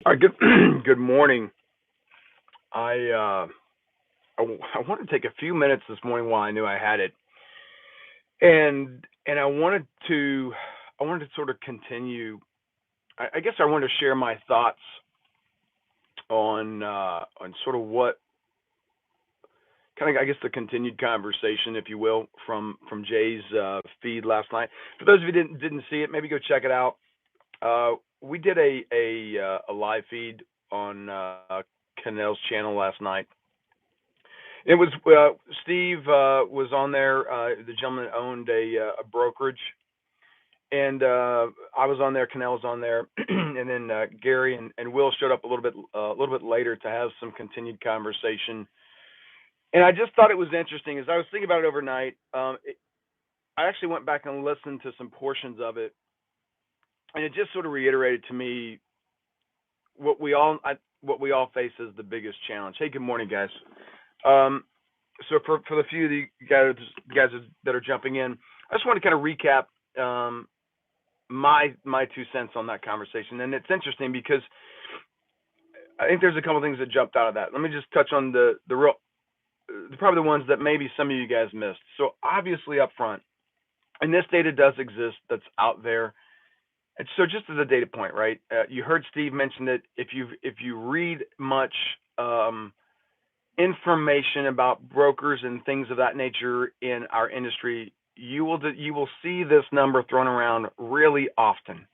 All right, good good morning. I uh, I wanted to take a few minutes this morning while I knew I had it, and I wanted to sort of continue. I guess I wanted to share my thoughts on sort of what kind of I guess the continued conversation, if you will, from Jay's feed last night. For those of you didn't see it, maybe go check it out. We did a live feed on Cannell's channel last night. It was Steve was on there. The gentleman that owned a brokerage, and I was on there. Cannell was on there, and then Gary and Will showed up a little bit later to have some continued conversation. And I just thought it was interesting as I was thinking about it overnight. I actually went back and listened to some portions of it, and it just sort of reiterated to me what we all what we all face as the biggest challenge. Hey, good morning, guys. Um, so for the few of the guys that are jumping in, I just want to kind of recap my 2 cents on that conversation, and it's interesting because I think there's a couple things that jumped out of that. Let me just touch on the real, probably the ones that maybe some of you guys missed. So obviously up front, and this data does exist that's out there. And so just as a data point, right? You heard Steve mention that if you read much information about brokers and things of that nature in our industry, you will see this number thrown around really often.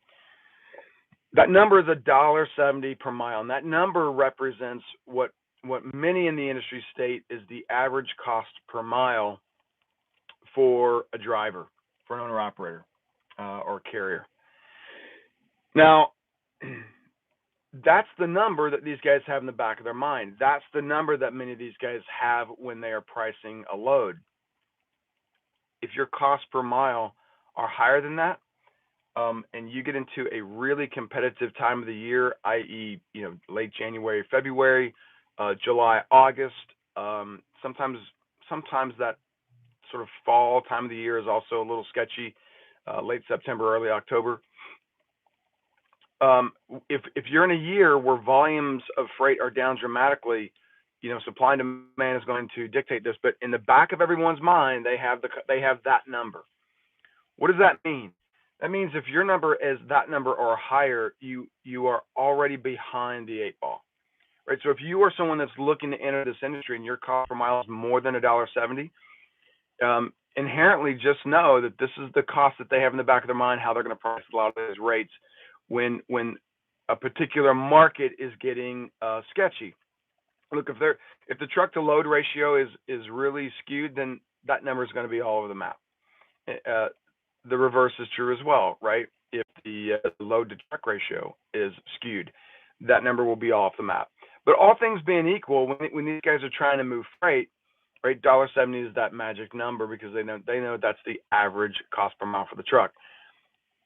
That number is $1.70 per mile, and that number represents what many in the industry state is the average cost per mile for a driver, for an owner operator or carrier. Now, that's the number that these guys have in the back of their mind. That's the number that many of these guys have when they are pricing a load. If your costs per mile are higher than that, and you get into a really competitive time of the year, i.e., late January, February, July, August, sometimes that sort of fall time of the year is also a little sketchy, late September, early October. If you're in a year where volumes of freight are down dramatically, supply and demand is going to dictate this. But in the back of everyone's mind, they have that number. What does that mean? That means if your number is that number or higher, you are already behind the eight ball, right? So if you are someone that's looking to enter this industry and your cost per mile is more than $1.70, inherently just know that this is the cost that they have in the back of their mind, how they're going to price a lot of those rates when a particular market is getting sketchy. Look, if the truck to load ratio is really skewed, then that number is going to be all over the map. The reverse is true as well, right? If the load to truck ratio is skewed, that number will be off the map. But all things being equal, when these guys are trying to move freight, right, $1.70 is that magic number because they know that's the average cost per mile for the truck.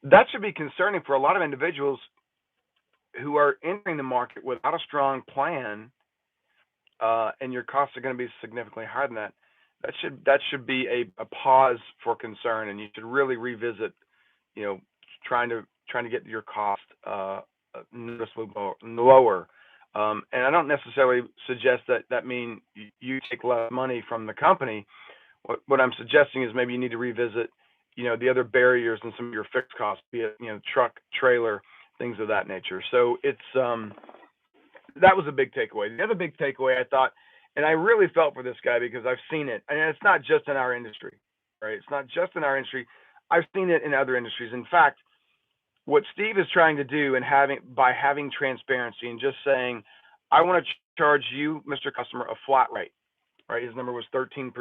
That should be concerning for a lot of individuals who are entering the market without a strong plan, and your costs are going to be significantly higher than that. That should be a pause for concern, and you should really revisit, trying to get your cost noticeably lower. And I don't necessarily suggest that mean you take less money from the company. What I'm suggesting is maybe you need to revisit, the other barriers and some of your fixed costs, be it, truck, trailer, things of that nature. So it's that was a big takeaway. The other big takeaway I thought, and I really felt for this guy because I've seen it, and it's not just in our industry, right? It's not just in our industry. I've seen it in other industries. In fact, what Steve is trying to do and by having transparency and just saying, I want to charge you, Mr. Customer, a flat rate, right? His number was 13%.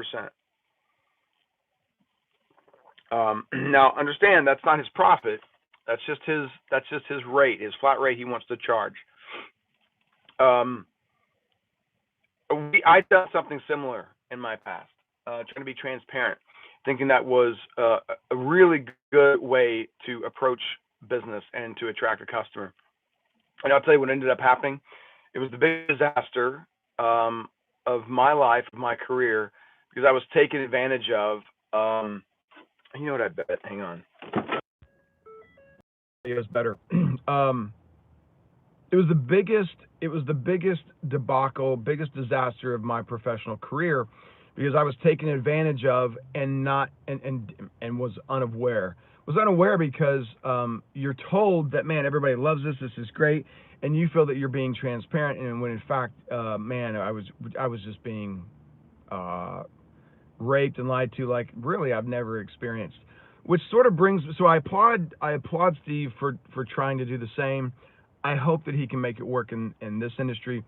Now understand that's not his profit. That's just his rate, his flat rate he wants to charge. I've done something similar in my past, trying to be transparent, thinking that was a really good way to approach business and to attract a customer. And I'll tell you what ended up happening. It was the biggest disaster of my life, of my career, because I was taken advantage of. You know what I bet? Hang on. It was better. it was the biggest debacle, biggest disaster of my professional career, because I was taken advantage of and not and was unaware. Was unaware because you're told that, man, everybody loves this. This is great, and you feel that you're being transparent, and when in fact, man, I was just being raped and lied to like really I've never experienced. Which sort of brings, so I applaud Steve for trying to do the same. I hope that he can make it work in this industry.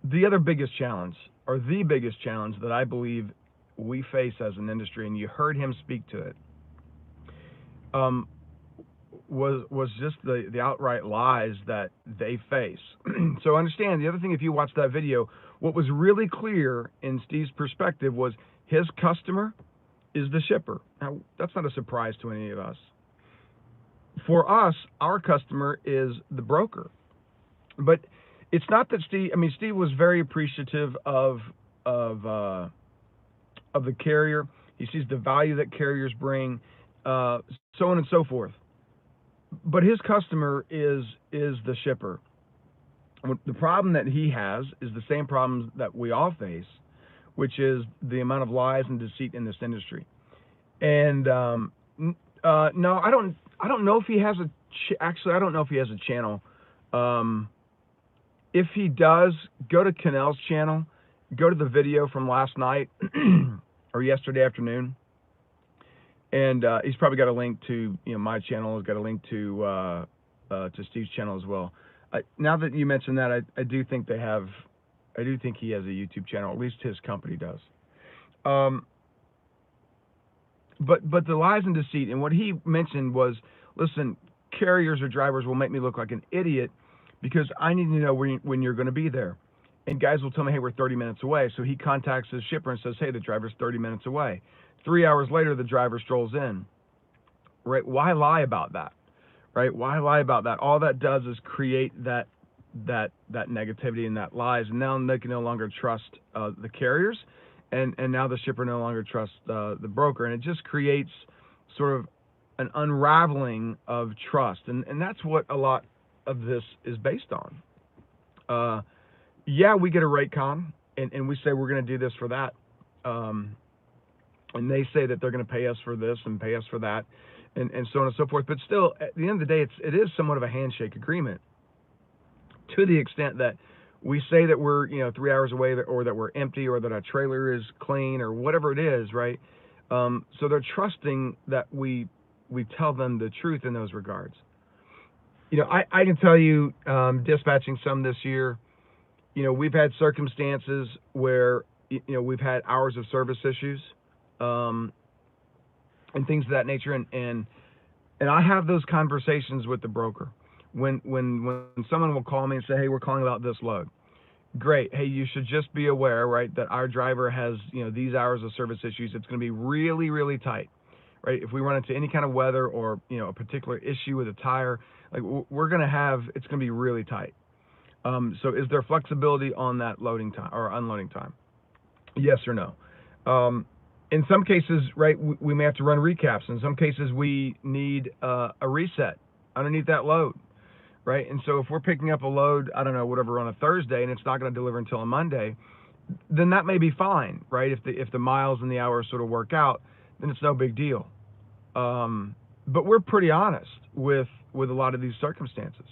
The other biggest challenge, or the biggest challenge that I believe we face as an industry, and you heard him speak to it, was just the outright lies that they face. So understand, the other thing, if you watch that video, what was really clear in Steve's perspective was his customer is the shipper. Now, that's not a surprise to any of us. For us, our customer is the broker. But it's not that Steve was very appreciative of the carrier. He sees the value that carriers bring, so on and so forth. But his customer is the shipper. The problem that he has is the same problems that we all face, which is the amount of lies and deceit in this industry. And no, I don't know if he has actually I don't know if he has a channel. If he does, go to Cannell's channel, go to the video from last night or yesterday afternoon, and he's probably got a link to my channel. He's got a link to Steve's channel as well. Now that you mentioned that, I do think they have. I do think he has a YouTube channel. At least his company does. But the lies and deceit, and what he mentioned was, listen, carriers or drivers will make me look like an idiot because I need to know when you're going to be there. And guys will tell me, hey, we're 30 minutes away. So he contacts his shipper and says, hey, the driver's 30 minutes away. 3 hours later, the driver strolls in. Right? Why lie about that? Right? Why lie about that? All that does is create that negativity and that lies. And now they can no longer trust the carriers. And now the shipper no longer trusts the broker. And it just creates sort of an unraveling of trust. And that's what a lot of this is based on. Yeah, we get a rate con, and we say we're going to do this for that. And they say that they're going to pay us for this and pay us for that, and so on and so forth. But still, at the end of the day, it is somewhat of a handshake agreement, to the extent that we say that we're 3 hours away, or that we're empty, or that our trailer is clean, or whatever it is, right? So they're trusting that we tell them the truth in those regards. I can tell you, dispatching some this year, we've had circumstances where we've had hours of service issues, and things of that nature, and I have those conversations with the broker. When someone will call me and say, hey, we're calling about this load. Great. Hey, you should just be aware, right, that our driver has, these hours of service issues. It's going to be really, really tight, right? If we run into any kind of weather or, a particular issue with a tire, like we're going to have, it's going to be really tight. So is there flexibility on that loading time or unloading time? Yes or no? In some cases, right, we may have to run recaps. In some cases, we need a reset underneath that load. Right, and so if we're picking up a load, I don't know, whatever, on a Thursday, and it's not going to deliver until a Monday, then that may be fine, right? If the miles and the hours sort of work out, then it's no big deal. But we're pretty honest with a lot of these circumstances.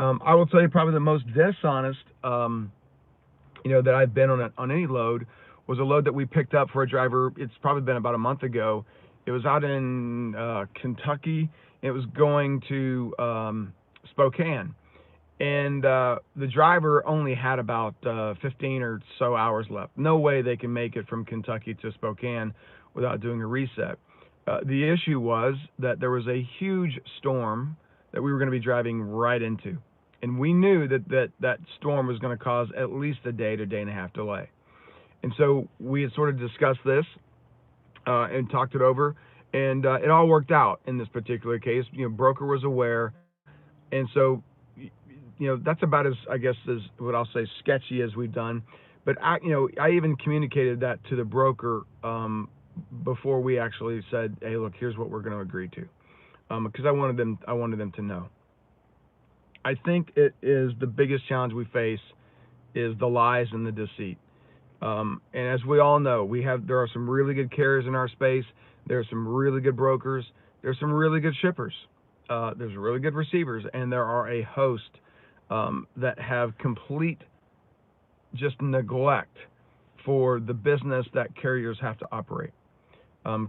I will tell you, probably the most dishonest, that I've been on any load was a load that we picked up for a driver. It's probably been about a month ago. It was out in Kentucky. It was going to Spokane, and the driver only had about 15 or so hours left. No way they can make it from Kentucky to Spokane without doing a reset. The issue was that there was a huge storm that we were going to be driving right into, and we knew that storm was going to cause at least a day to day and a half delay. And so we had sort of discussed this and talked it over, and it all worked out in this particular case. Broker was aware. And so, that's about as, I guess, as what I'll say, sketchy as we've done. But I even communicated that to the broker before we actually said, hey, look, here's what we're going to agree to, because I wanted them to know. I think it is the biggest challenge we face is the lies and the deceit. And as we all know, there are some really good carriers in our space. There are some really good brokers. There's some really good shippers. There's really good receivers, and there are a host that have complete just neglect for the business that carriers have to operate.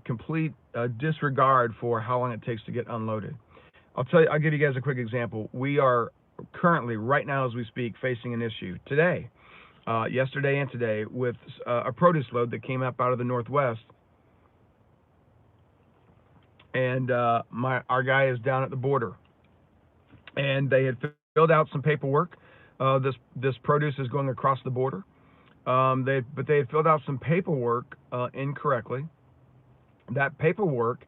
Complete disregard for how long it takes to get unloaded. I'll give you guys a quick example. We are currently, right now as we speak, facing an issue today, yesterday and today, with a produce load that came up out of the Northwest. And our guy is down at the border, and they had filled out some paperwork. This produce is going across the border. But they had filled out some paperwork incorrectly. That paperwork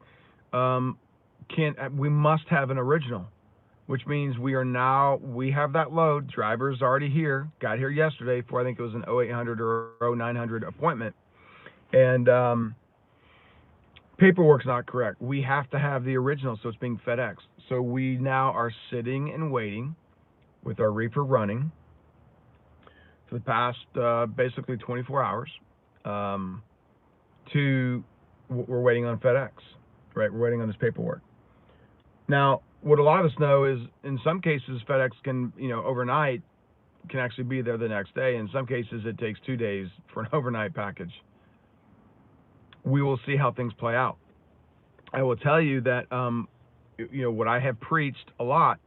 we must have an original, which means we have that load. Driver's already here, got here yesterday for I think it was an 0800 or 0900 appointment, and paperwork's not correct. We have to have the original, so it's being FedExed. So we now are sitting and waiting with our reefer running for the past basically 24 hours. We're waiting on FedEx, right? We're waiting on this paperwork. Now, what a lot of us know is in some cases FedEx can, overnight can actually be there the next day. In some cases it takes 2 days for an overnight package. We will see how things play out. I will tell you that what I have preached a lot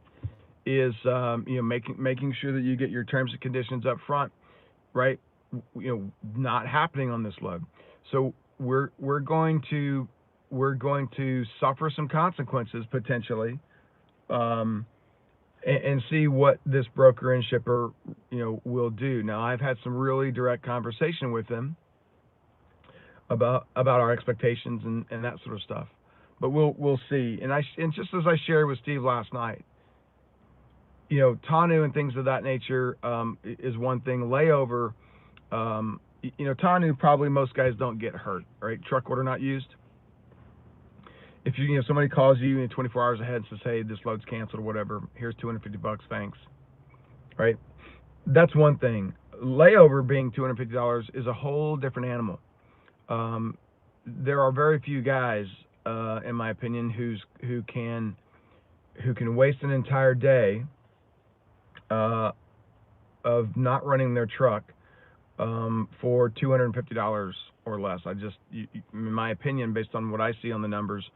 is making sure that you get your terms and conditions up front, right? Not happening on this load. So we're going to suffer some consequences potentially, and see what this broker and shipper will do. Now, I've had some really direct conversation with them about our expectations and that sort of stuff, but we'll see. And just as I shared with Steve last night, Tanu and things of that nature is one thing. Layover, Tanu, probably most guys don't get hurt, right? Truck order not used. If somebody calls you 24 hours ahead and says, hey, this load's canceled or whatever, here's $250, thanks, right? That's one thing. Layover being $250 is a whole different animal. There are very few guys, in my opinion, who can waste an entire day of not running their truck for $250 or less. In my opinion, based on what I see on the numbers,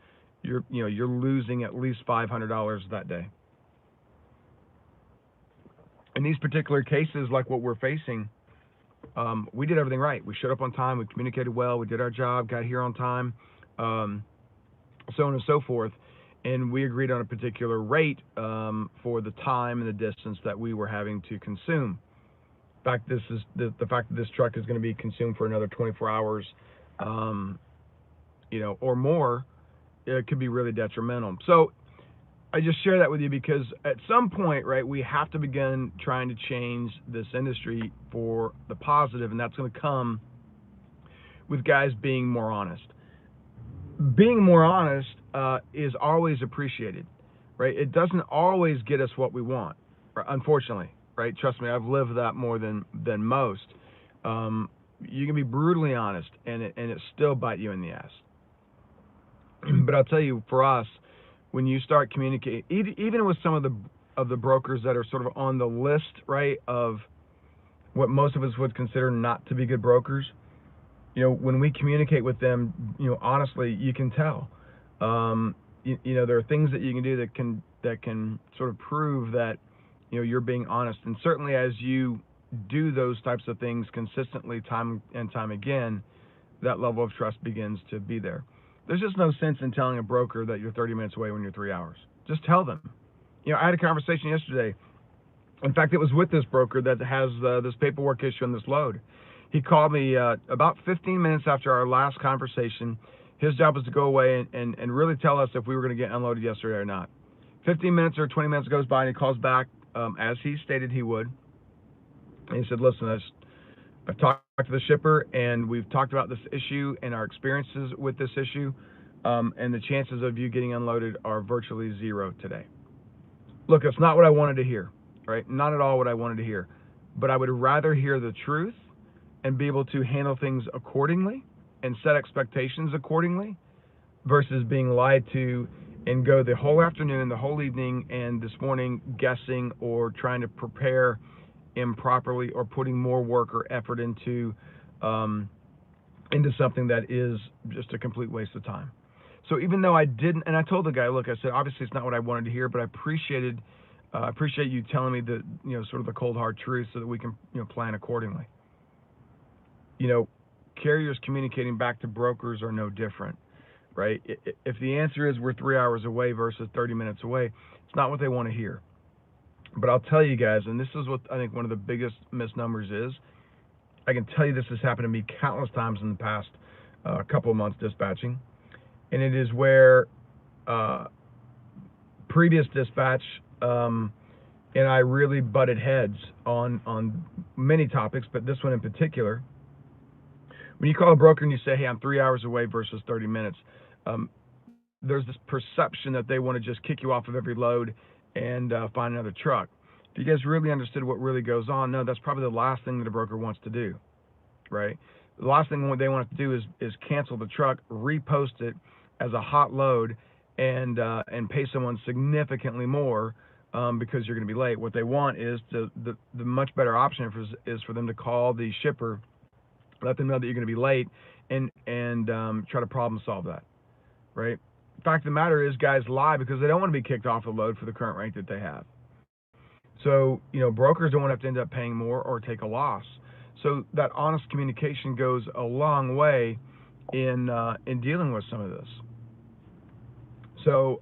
you're losing at least $500 that day. In these particular cases, like what we're facing, we did everything right. We showed up on time. We communicated well. We did our job. Got here on time. So on and so forth. And we agreed on a particular rate for the time and the distance that we were having to consume. In fact, the fact that this truck is going to be consumed for another 24 hours, or more, it could be really detrimental. So I just share that with you because at some point, right, we have to begin trying to change this industry for the positive, and that's going to come with guys being more honest. Being more honest is always appreciated, right? It doesn't always get us what we want, unfortunately, right? Trust me, I've lived that more than most. You can be brutally honest, and it still bite you in the ass. But I'll tell you, for us, when you start communicating, even with some of the brokers that are sort of on the list, right, of what most of us would consider not to be good brokers, when we communicate with them, honestly, you can tell. There are things that you can do that can sort of prove that you're being honest. And certainly as you do those types of things consistently, time and time again, that level of trust begins to be there. There's just no sense in telling a broker that you're 30 minutes away when you're 3 hours. Just tell them. I had a conversation yesterday. In fact, it was with this broker that has this paperwork issue on this load. He called me about 15 minutes after our last conversation. His job was to go away and really tell us if we were going to get unloaded yesterday or not. 15 minutes or 20 minutes goes by, and he calls back as he stated he would. And he said, listen, I've talked to the shipper, and we've talked about this issue and our experiences with this issue, and the chances of you getting unloaded are virtually zero today. Look, it's not what I wanted to hear, right? Not at all what I wanted to hear. But I would rather hear the truth and be able to handle things accordingly and set expectations accordingly versus being lied to and go the whole afternoon, the whole evening, and this morning guessing or trying to prepare improperly or putting more work or effort um, into something that is just a complete waste of time. So even though I didn't, and I told the guy, look, I said, obviously it's not what I wanted to hear, but I appreciate you telling me the, sort of the cold hard truth so that we can, plan accordingly. Carriers communicating back to brokers are no different, right? If the answer is we're 3 hours away versus 30 minutes away, it's not what they want to hear. But I'll tell you guys, and this is what I think one of the biggest misnomers is. I can tell you this has happened to me countless times in the past couple of months dispatching, and it is where previous dispatch and I really butted heads on many topics, but this one in particular. When you call a broker and you say, hey, I'm 3 hours away versus 30 minutes, there's this perception that they want to just kick you off of every load and find another truck. If you guys really understood what really goes on, no, that's probably the last thing that a broker wants to do, right? The last thing they want to do is cancel the truck, repost it as a hot load, and pay someone significantly more because you're going to be late. What they want is the much better option is for them to call the shipper, let them know that you're going to be late, and try to problem solve that, right? The fact of the matter is, guys lie because they don't want to be kicked off the load for the current rate that they have. So, brokers don't want to have to end up paying more or take a loss. So that honest communication goes a long way in dealing with some of this. So,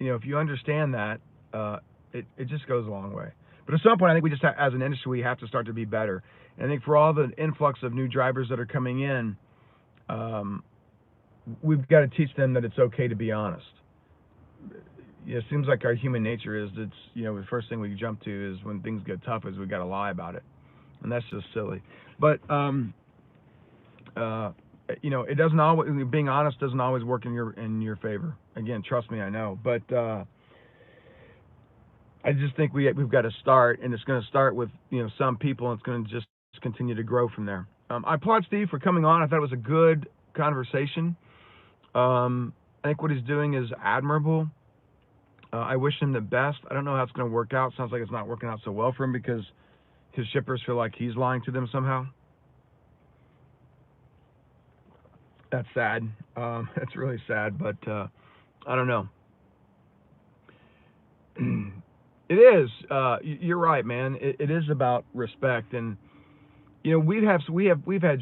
if you understand that, it just goes a long way. But at some point, I think we just as an industry, we have to start to be better. And I think for all the influx of new drivers that are coming in, we've got to teach them that it's okay to be honest. It seems like our human nature is the first thing we jump to is when things get tough is we got to lie about it, and that's just silly. But it doesn't always, being honest doesn't always work in your favor. Again, trust me, I know. But I just think we've got to start, and it's going to start with some people, and it's going to just continue to grow from there. I applaud Steve for coming on. I thought it was a good conversation. I think what he's doing is admirable. I wish him the best. I don't know how it's going to work out. Sounds like it's not working out so well for him because his shippers feel like he's lying to them somehow. That's sad. That's really sad, but I don't know. It is. You're right, man. It is about respect, and we've had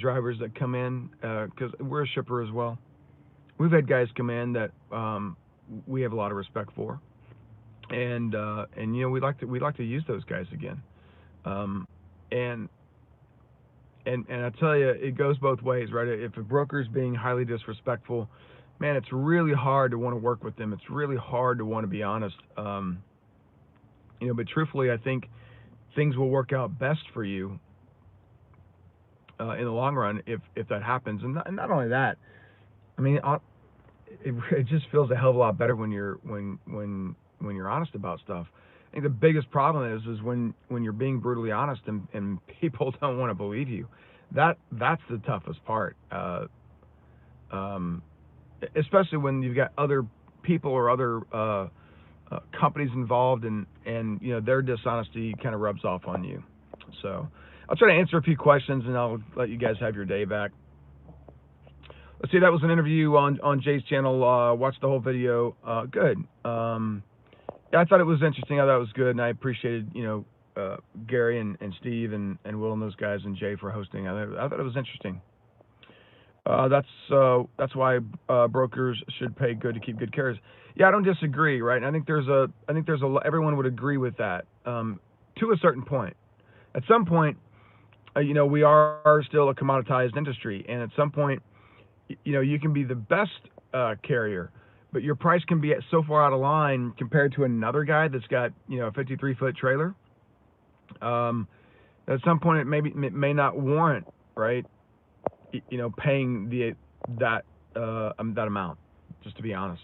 drivers that come in because we're a shipper as well. We've had guys come in that we have a lot of respect for, and we like to use those guys again, and I tell you, it goes both ways, right? If a broker's being highly disrespectful, man, it's really hard to want to work with them. It's really hard to want to be honest. But truthfully, I think things will work out best for you in the long run if that happens. And not only that, I mean, it just feels a hell of a lot better when you're honest about stuff. I think the biggest problem is when you're being brutally honest and people don't want to believe you. That's the toughest part. Especially when you've got other people or other companies involved, and their dishonesty kind of rubs off on you. So I'll try to answer a few questions, and I'll let you guys have your day back. Let's see, that was an interview on Jay's channel. Watch the whole video. Good. Yeah, I thought it was interesting. I thought it was good, and I appreciated Gary and Steve and Will and those guys and Jay for hosting. I thought it was interesting. That's why brokers should pay good to keep good carriers. Yeah, I don't disagree, right? I think everyone would agree with that to a certain point. At some point, we are still a commoditized industry, and at some point, you can be the best carrier, but your price can be so far out of line compared to another guy that's got a 53-foot trailer. At some point, it may not warrant, right? Paying that amount, just to be honest.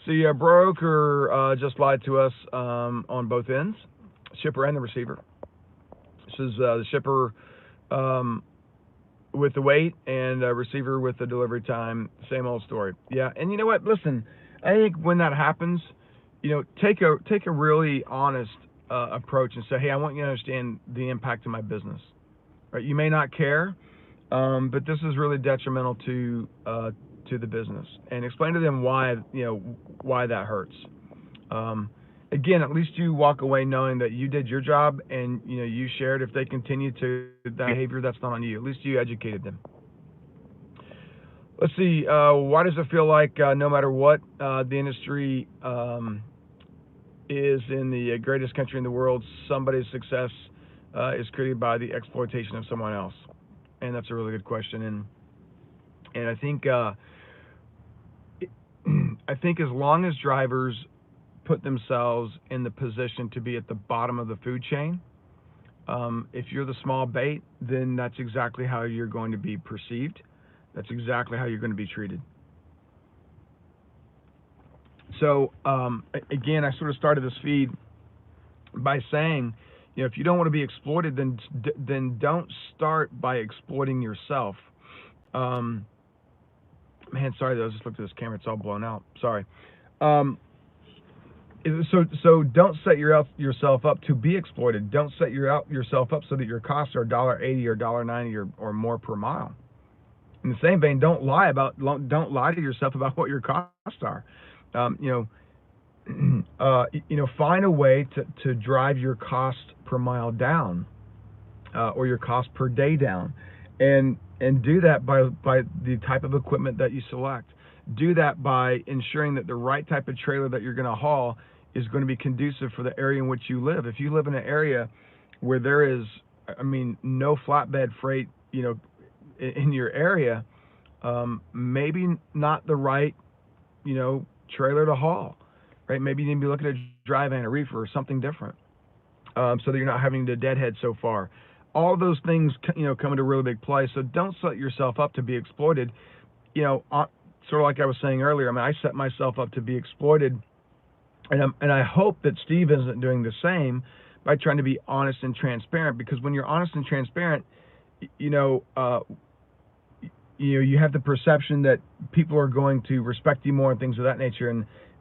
See, a broker just lied to us on both ends, shipper and the receiver. This is the shipper with the weight and receiver with the delivery time. Same old story. Yeah, and you know what? Listen, I think when that happens, take a really honest approach and say, hey, I want you to understand the impact of my business. Right? You may not care, but this is really detrimental to the business, and explain to them why that hurts. Again, at least you walk away knowing that you did your job, and you shared. If they continue to that behavior, that's not on you. At least you educated them. Let's see. Why does it feel like no matter what the industry is in the greatest country in the world, somebody's success is created by the exploitation of someone else? And that's a really good question. And I think as long as drivers put themselves in the position to be at the bottom of the food chain, if you're the small bait, then that's exactly how you're going to be perceived. That's exactly how you're going to be treated. So again, I sort of started this feed by saying, if you don't want to be exploited, then don't start by exploiting yourself. Man, sorry, I just looked at this camera; it's all blown out. Sorry. So don't set yourself up to be exploited. Don't set yourself up so that your costs are $1.80 or $1.90 or more per mile. In the same vein, don't lie to yourself about what your costs are. Find a way to drive your cost per mile down, or your cost per day down, and do that by the type of equipment that you select. Do that by ensuring that the right type of trailer that you're going to haul is going to be conducive for the area in which you live. If you live in an area where there is, no flatbed freight, in your area, maybe not the right, trailer to haul, right? Maybe you need to be looking at a dry van, a reefer, or something different, so that you're not having to deadhead so far. All of those things, come into really big play. So don't set yourself up to be exploited. Sort of like I was saying earlier. I set myself up to be exploited, and I hope that Steve isn't doing the same by trying to be honest and transparent. Because when you're honest and transparent, you have the perception that people are going to respect you more and things of that nature.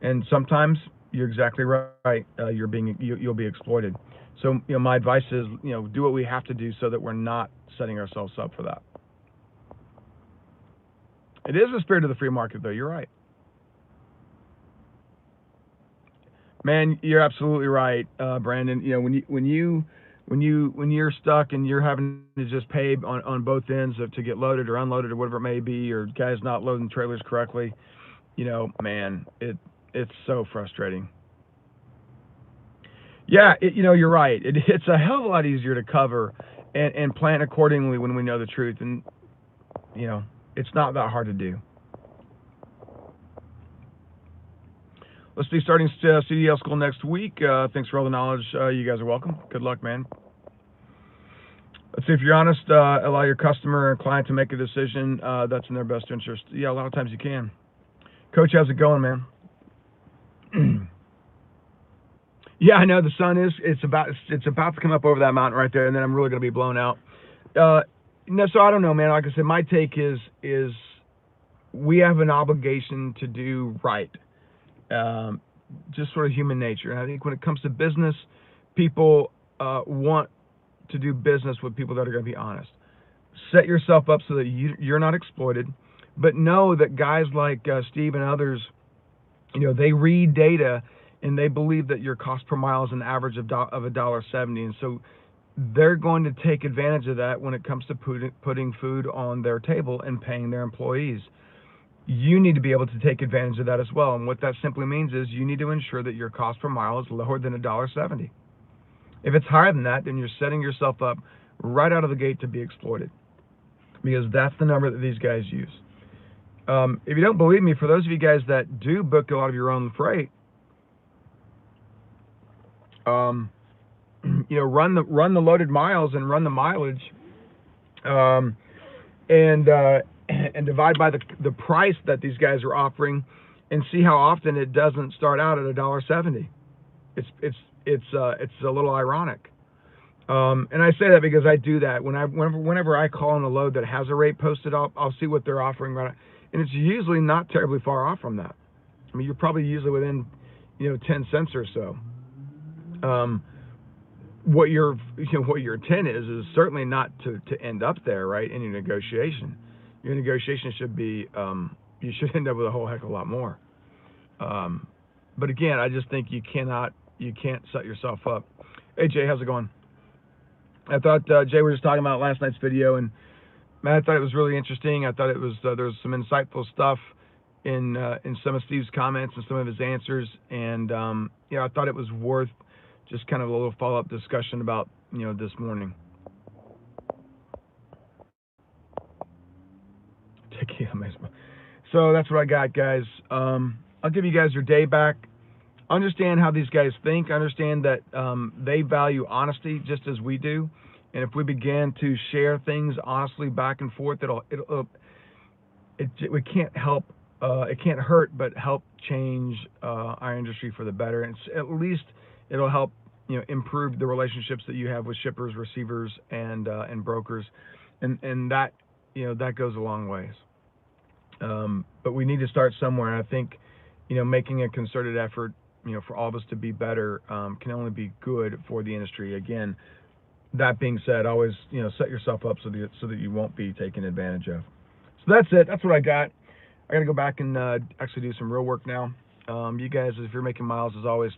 And sometimes you're exactly right. You'll be exploited. So my advice is do what we have to do so that we're not setting ourselves up for that. It is the spirit of the free market, though. You're right, man. You're absolutely right, Brandon. When you're stuck and you're having to just pay on both ends to get loaded or unloaded or whatever it may be, or guys not loading trailers correctly, man, it's so frustrating. Yeah, you're right. It's a hell of a lot easier to cover and plan accordingly when we know the truth, and it's not that hard to do. Let's be starting CDL school next week. Thanks for all the knowledge. You guys are welcome. Good luck, man. Let's see, if you're honest, allow your customer and client to make a decision that's in their best interest. Yeah, a lot of times you can. Coach, how's it going, man? Yeah, I know the sun is. It's about to come up over that mountain right there, and then I'm really going to be blown out. So I don't know, man. Like I said, my take is we have an obligation to do right. Just sort of human nature. And I think when it comes to business, people want to do business with people that are going to be honest. Set yourself up so that you're not exploited, but know that guys like Steve and others, they read data and they believe that your cost per mile is an average of $1.70, and so they're going to take advantage of that when it comes to putting food on their table and paying their employees. You need to be able to take advantage of that as well, and what that simply means is you need to ensure that your cost per mile is lower than $1.70. If it's higher than that, then you're setting yourself up right out of the gate to be exploited, because that's the number that these guys use. If you don't believe me, for those of you guys that do book a lot of your own freight, run the loaded miles and run the mileage, and divide by the price that these guys are offering, and see how often it doesn't start out at $1.70. It's a little ironic. And I say that because I do that whenever I call on a load that has a rate posted, I'll see what they're offering right, and it's usually not terribly far off from that. I mean, you're probably usually within 10 cents or so. What your intent is certainly not to end up there, right? In your negotiation, should be you should end up with a whole heck of a lot more. But again, I just think you can't set yourself up. Hey Jay, how's it going? I thought Jay was just talking about last night's video, and man, I thought it was really interesting. I thought it was there was some insightful stuff in some of Steve's comments and some of his answers, and I thought it was worth just kind of a little follow-up discussion about this morning. So that's what I got, guys. I'll give you guys your day back. Understand how these guys think. Understand that they value honesty just as we do, and if we begin to share things honestly back and forth, it can't help. It can't hurt, but help change our industry for the better. And at least it'll help improve the relationships that you have with shippers, receivers, and brokers, and that that goes a long ways. But we need to start somewhere. And I think making a concerted effort for all of us to be better can only be good for the industry. Again, that being said, always set yourself up so that you won't be taken advantage of. So that's it. That's what I got. I got to go back and actually do some real work now. You guys, if you're making miles, as always,